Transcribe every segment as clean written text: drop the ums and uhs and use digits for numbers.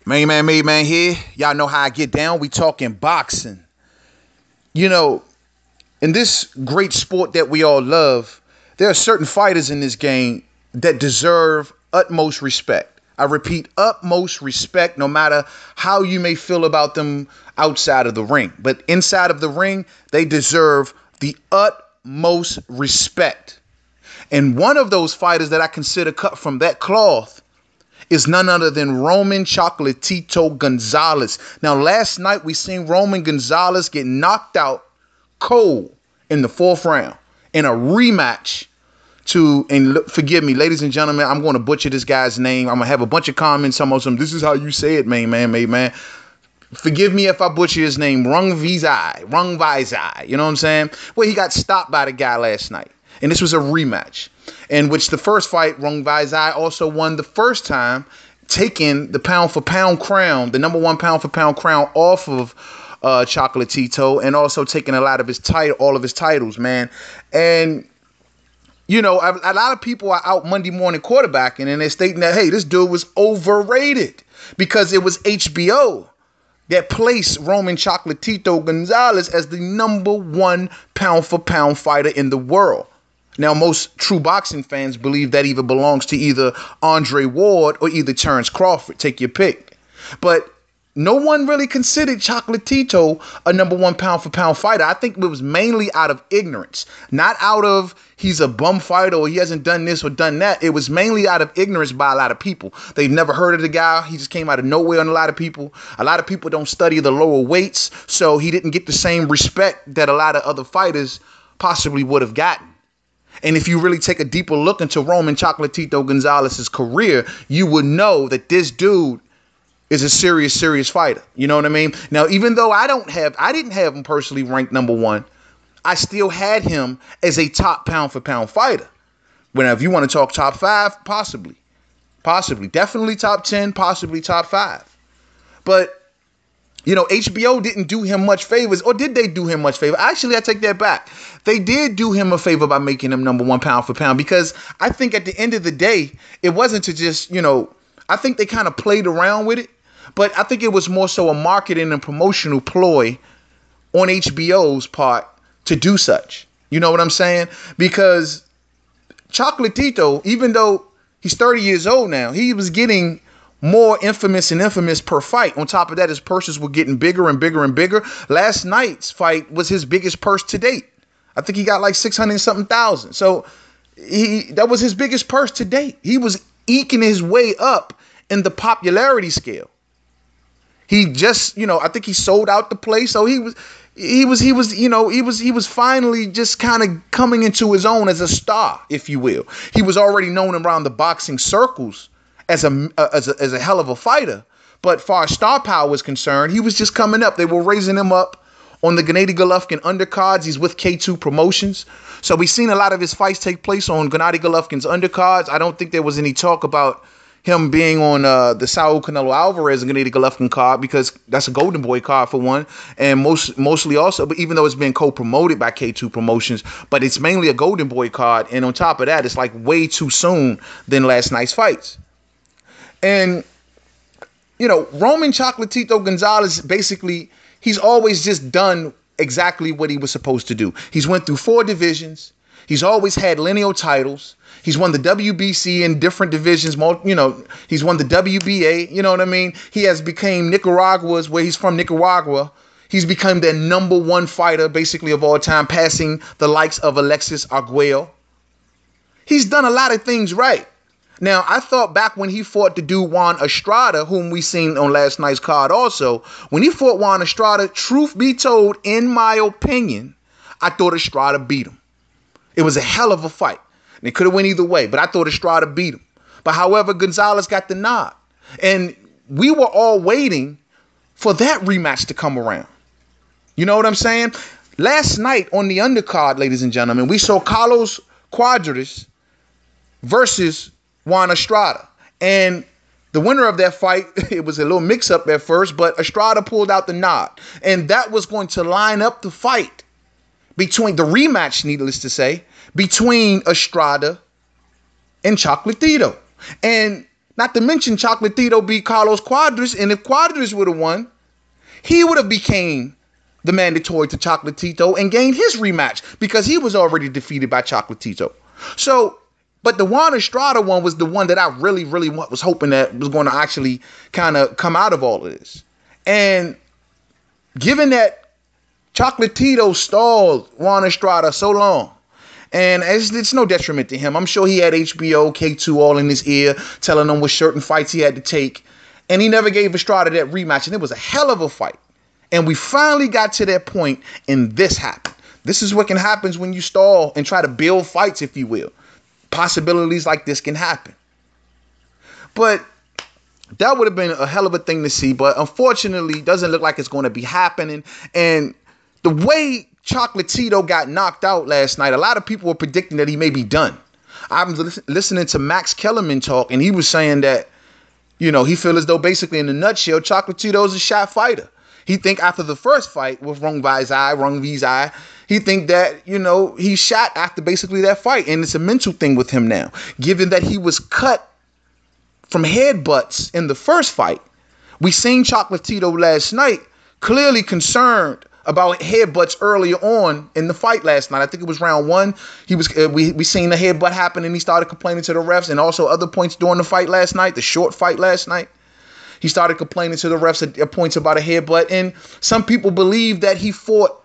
Made man here. Y'all know how I get down. We talking boxing. You know, in this great sport that we all love, there are certain fighters in this game that deserve utmost respect. I repeat, utmost respect, no matter how you may feel about them outside of the ring. But inside of the ring, they deserve the utmost respect. And one of those fighters that I consider cut from that cloth is none other than Roman Chocolatito Gonzales. Now, last night we seen Roman Gonzales get knocked out cold in the fourth round in a rematch and forgive me, ladies and gentlemen, I'm going to butcher this guy's name. I'm going to have a bunch of comments. This is how you say it, man. Forgive me if I butcher his name. Rung Vizai. You know what I'm saying? Well, he got stopped by the guy last night. And this was a rematch in which the first fight, Rung Vizai also won the first time, taking the pound for pound crown, the number one pound for pound crown off of Chocolatito, and also taking all of his titles, man. And you know, a lot of people are out Monday morning quarterbacking and they're stating that, hey, this dude was overrated because it was HBO that placed Roman Chocolatito Gonzales as the number one pound for pound fighter in the world. Now, most true boxing fans believe that either belongs to either Andre Ward or either Terrence Crawford. Take your pick. But no one really considered Chocolatito a number one pound for pound fighter. I think it was mainly out of ignorance, not out of he's a bum fighter or he hasn't done this or done that. It was mainly out of ignorance by a lot of people. They've never heard of the guy. He just came out of nowhere on a lot of people. A lot of people don't study the lower weights, so he didn't get the same respect that a lot of other fighters possibly would have gotten. And if you really take a deeper look into Roman Chocolatito Gonzalez' career, you would know that this dude is a serious fighter. You know what I mean? Now, even though I didn't have him personally ranked number one, I still had him as a top pound for pound fighter. Whenever you want to talk top five, possibly, definitely top 10, possibly top five. But you know, HBO didn't do him much favors, or did they do him much favor? Actually, I take that back. They did do him a favor by making him number one pound for pound, because I think at the end of the day, it wasn't to just, I think they kind of played around with it, but I think it was more so a marketing and promotional ploy on HBO's part to do such. You know what I'm saying? Because Chocolatito, even though he's 30 years old now, he was getting more infamous per fight. On top of that, his purses were getting bigger and bigger and bigger. Last night's fight was his biggest purse to date. I think he got like 600 something thousand. So that was his biggest purse to date. He was eking his way up in the popularity scale. He just, I think he sold out the place. So he was finally just kind of coming into his own as a star, if you will. He was already known around the boxing circles as a hell of a fighter, but far as star power was concerned, he was just coming up. They were raising him up on the Gennady Golovkin undercards. He's with K2 Promotions, so we've seen a lot of his fights take place on Gennady Golovkin's undercards. I don't think there was any talk about him being on the Saul Canelo Alvarez and Gennady Golovkin card, because that's a Golden Boy card for one, and mostly also, but even though it's been co-promoted by K2 Promotions, but it's mainly a Golden Boy card, and on top of that, it's like way too soon than last night's fights. And, Roman Chocolatito Gonzalez, basically, he's always just done exactly what he was supposed to do. He's went through 4 divisions. He's always had lineal titles. He's won the WBC in different divisions. He's won the WBA. You know what I mean? He has become Nicaragua's, where he's from, Nicaragua. He's become the number one fighter, basically, of all time, passing the likes of Alexis Arguello. He's done a lot of things right. Now, I thought back when he fought the dude Juan Estrada, whom we seen on last night's card also, when he fought Juan Estrada, truth be told, in my opinion, I thought Estrada beat him. It was a hell of a fight. And it could have went either way, but I thought Estrada beat him. But however, Gonzalez got the nod. And we were all waiting for that rematch to come around. You know what I'm saying? Last night on the undercard, ladies and gentlemen, we saw Carlos Cuadras versus Juan Estrada. And the winner of that fight, it was a little mix-up at first, but Estrada pulled out the nod. And that was going to line up the fight between the rematch, needless to say, between Estrada and Chocolatito. And Not to mention Chocolatito beat Carlos Cuadras, and if Cuadras would have won, he would have became the mandatory to Chocolatito and gained his rematch because he was already defeated by Chocolatito. So, but the Juan Estrada one was the one that I really, really was hoping that was going to actually kind of come out of all of this. And given that Chocolatito stalled Juan Estrada so long, and it's no detriment to him. I'm sure he had HBO, K2 all in his ear, telling him what certain fights he had to take. And he never gave Estrada that rematch. And it was a hell of a fight. And we finally got to that point, and this happened. This is what can happen when you stall and try to build fights, if you will. Possibilities like this can happen. But that would have been a hell of a thing to see. But unfortunately, it doesn't look like it's going to be happening. And the way Chocolatito got knocked out last night, a lot of people were predicting that he may be done. I'm listening to Max Kellerman talk, and he was saying that, you know, he feels as though basically in a nutshell, Chocolatito is a shot fighter. He think after the first fight with Rung Vizai, he think that, you know, he shot after basically that fight. And it's a mental thing with him now, given that he was cut from headbutts in the first fight. We seen Chocolatito last night clearly concerned about headbutts earlier on in the fight last night. I think it was round one. He was we seen the headbutt happen, and he started complaining to the refs, and also other points during the fight last night, the short fight last night. He started complaining to the refs at points about a headbutt, and some people believe that he fought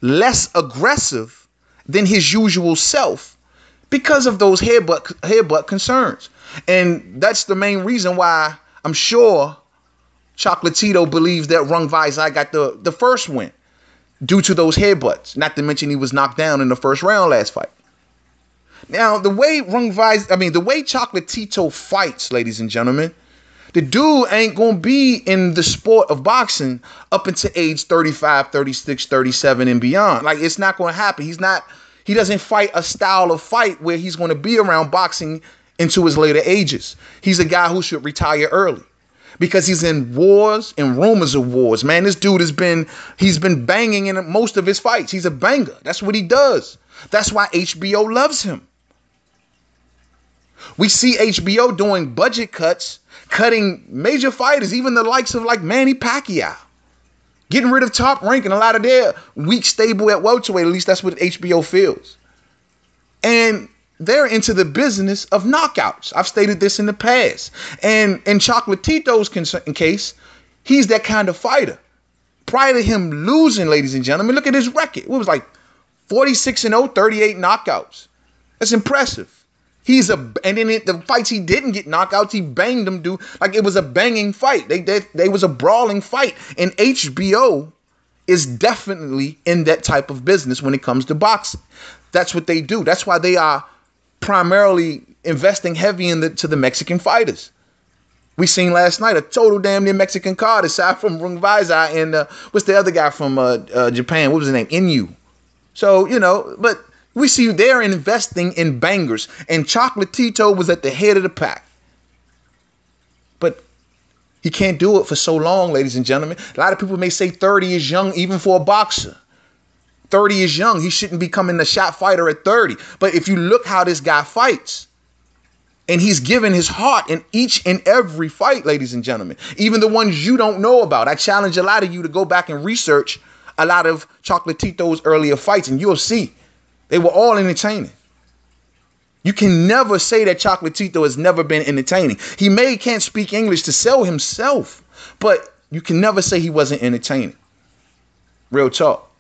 less aggressive than his usual self because of those headbutt concerns. And that's the main reason why I'm sure Chocolatito believes that Rung Vizai got the first win, due to those headbutts. Not to mention he was knocked down in the first round last fight. Now, the way Chocolatito fights, ladies and gentlemen, the dude ain't going to be in the sport of boxing up until age 35, 36, 37 and beyond. Like, it's not going to happen. He doesn't fight a style of fight where he's going to be around boxing into his later ages. He's a guy who should retire early, because he's in wars and rumors of wars. Man, this dude he's been banging in most of his fights. He's a banger. That's what he does. That's why HBO loves him. We see HBO doing budget cuts, cutting major fighters, even the likes of like Manny Pacquiao, getting rid of Top Rank and a lot of their weak stable at welterweight. At least that's what HBO feels. And they're into the business of knockouts. I've stated this in the past. And in Chocolatito's case, he's that kind of fighter. Prior to him losing, ladies and gentlemen, look at his record. It was like 46-0, 38 knockouts. That's impressive. And then the fights he didn't get knockouts, he banged them, dude. Like, it was a banging fight. They was a brawling fight. And HBO is definitely in that type of business when it comes to boxing. That's what they do. That's why they are primarily investing heavy into the Mexican fighters. We seen last night a total damn near Mexican card aside from Rung Vizai and what's the other guy from Japan? What was his name? Inu. So, you know, but we see they're investing in bangers, and Chocolatito was at the head of the pack. But he can't do it for so long, ladies and gentlemen. A lot of people may say 30 is young even for a boxer. 30 is young. He shouldn't be becoming a shot fighter at 30. But if you look how this guy fights, and he's given his heart in each and every fight, ladies and gentlemen, even the ones you don't know about. I challenge a lot of you to go back and research a lot of Chocolatito's earlier fights, and you'll see they were all entertaining. You can never say that Chocolatito has never been entertaining. He can't speak English to sell himself, but you can never say he wasn't entertaining. Real talk.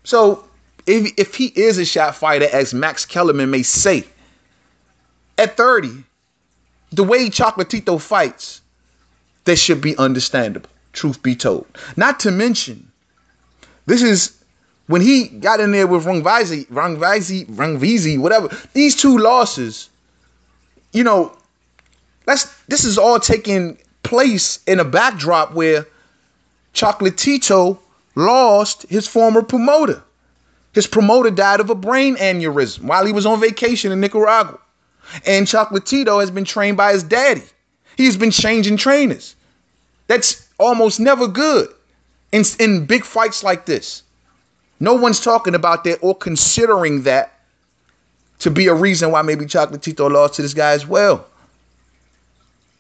So if he is a shot fighter, as Max Kellerman may say, at 30, the way Chocolatito fights, that should be understandable, truth be told. Not to mention, this is when he got in there with Rungvizi, whatever. These two losses, you know, this is all taking place in a backdrop where Chocolatito lost his former promoter. His promoter died of a brain aneurysm while he was on vacation in Nicaragua. And Chocolatito has been trained by his daddy. He's been changing trainers. That's almost never good in big fights like this. No one's talking about that or considering that to be a reason why maybe Chocolatito lost to this guy as well.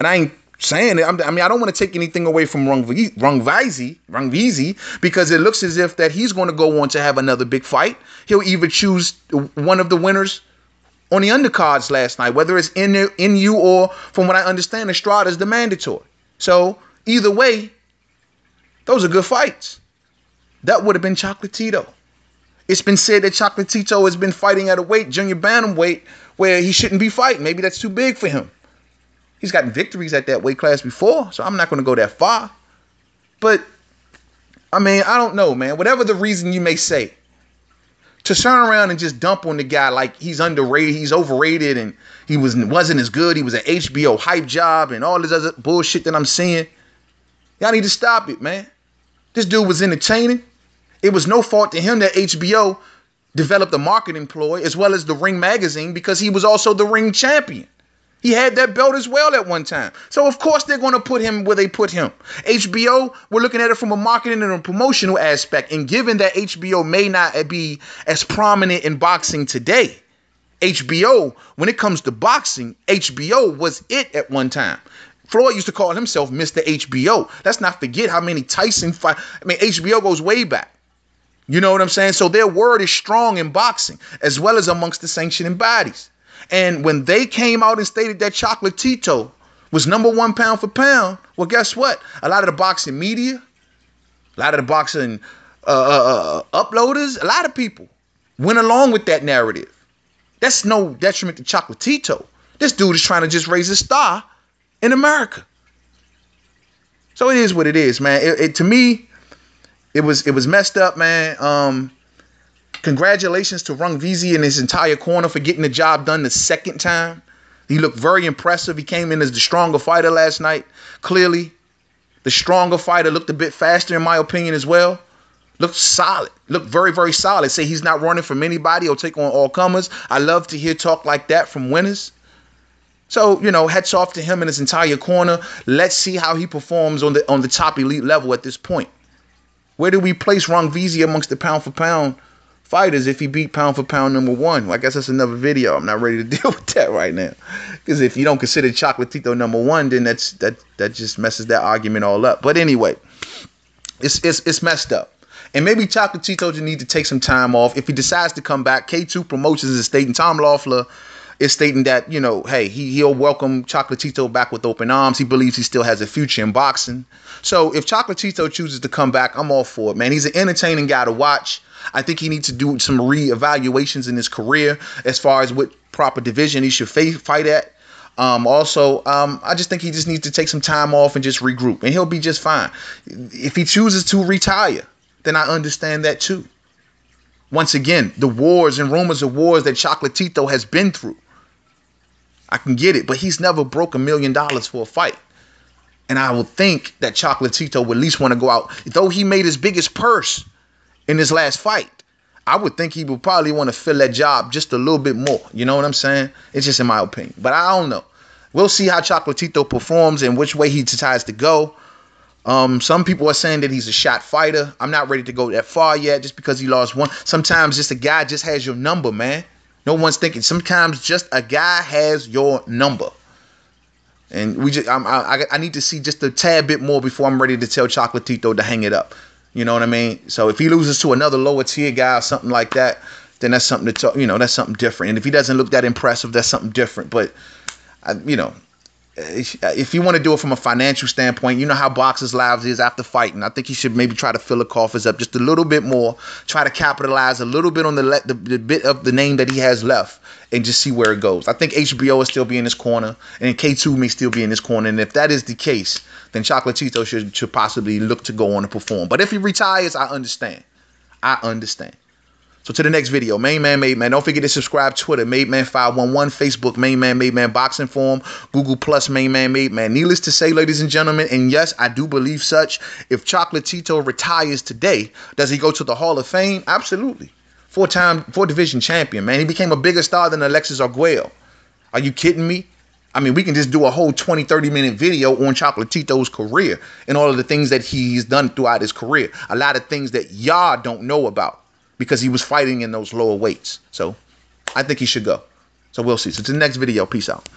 And I ain't saying it. I mean, I don't want to take anything away from Rungvisy, because it looks as if that he's going to go on to have another big fight. He'll either choose one of the winners on the undercards last night, whether it's in you or, from what I understand, Estrada is the mandatory. So either way, those are good fights. That would have been Chocolatito. It's been said that Chocolatito has been fighting at a weight, junior bantamweight, where he shouldn't be fighting. Maybe that's too big for him. He's gotten victories at that weight class before, so I'm not going to go that far. But, I mean, I don't know, man. Whatever the reason you may say, to turn around and just dump on the guy like he's underrated, he's overrated, and he wasn't as good, he was an HBO hype job, and all this other bullshit that I'm seeing, y'all need to stop it, man. This dude was entertaining. It was no fault to him that HBO developed a marketing ploy as well as the Ring magazine, because he was also the Ring champion. He had that belt as well at one time. So, of course, they're going to put him where they put him. HBO, we're looking at it from a marketing and a promotional aspect. And given that HBO may not be as prominent in boxing today, HBO, when it comes to boxing, HBO was it at one time. Floyd used to call himself Mr. HBO. Let's not forget how many Tyson fights. I mean, HBO goes way back. You know what I'm saying? So their word is strong in boxing, as well as amongst the sanctioning bodies. And when they came out and stated that Chocolatito was #1 pound for pound, well, guess what? A lot of the boxing media, a lot of the boxing uploaders, a lot of people went along with that narrative. That's no detriment to Chocolatito. This dude is trying to just raise a star in America. So it is what it is, man. To me, it was messed up, man. Congratulations to Rungvisy and his entire corner for getting the job done the second time. He looked very impressive. He came in as the stronger fighter last night. Clearly, the stronger fighter looked a bit faster, in my opinion, as well. Looked solid. Looked very, very solid. Say he's not running from anybody or take on all comers. I love to hear talk like that from winners. So, you know, hats off to him and his entire corner. Let's see how he performs on the top elite level at this point. Where do we place Rungvisy amongst the pound for pound fighters if he beat pound for pound #1? Well, I guess that's another video. I'm not ready to deal with that right now, because if you don't consider Chocolatito #1, then that just messes that argument all up. But anyway, it's messed up, and maybe Chocolatito just need to take some time off. If he decides to come back, K2 Promotions is stating, Tom Loeffler is stating that, you know, hey, he'll welcome Chocolatito back with open arms. He believes he still has a future in boxing. So if Chocolatito chooses to come back, I'm all for it, man. He's an entertaining guy to watch. I think he needs to do some re-evaluations in his career as far as what proper division he should fight at. I just think he just needs to take some time off and just regroup, and he'll be just fine. If he chooses to retire, then I understand that too. Once again, the wars and rumors of wars that Chocolatito has been through, I can get it, but he's never broke $1 million for a fight. And I would think that Chocolatito would at least want to go out, though he made his biggest purse in his last fight. I would think he would probably want to fill that job just a little bit more. You know what I'm saying? It's just in my opinion. But I don't know. We'll see how Chocolatito performs and which way he decides to go. Some people are saying that he's a shot fighter. I'm not ready to go that far yet just because he lost one. Sometimes just a guy just has your number, man. No one's thinking. Sometimes just a guy has your number. And I need to see just a tad bit more before I'm ready to tell Chocolatito to hang it up. You know what I mean? So if he loses to another lower tier guy or something like that, then that's something to talk, you know, that's something different. And if he doesn't look that impressive, that's something different. But, you know, if you want to do it from a financial standpoint, you know how boxers' lives is after fighting. I think he should maybe try to fill the coffers up just a little bit more, try to capitalize a little bit on the bit of the name that he has left, and just see where it goes. I think HBO will still be in his corner, and K2 may still be in his corner. And if that is the case, then Chocolatito should possibly look to go on and perform. But if he retires, I understand. I understand. So to the next video, Main Man Made Man. Don't forget to subscribe. Twitter, Made Man 511. Facebook, Main Man Made Man Boxing Forum. Google Plus, Main Man Made Man. Needless to say, ladies and gentlemen, and yes, I do believe such. If Chocolatito retires today, does he go to the Hall of Fame? Absolutely. Four division champion, man. He became a bigger star than Alexis Arguello. Are you kidding me? I mean, we can just do a whole 20, 30-minute video on Chocolatito's career and all of the things that he's done throughout his career. A lot of things that y'all don't know about, because he was fighting in those lower weights. So I think he should go. So we'll see. So to the next video. Peace out.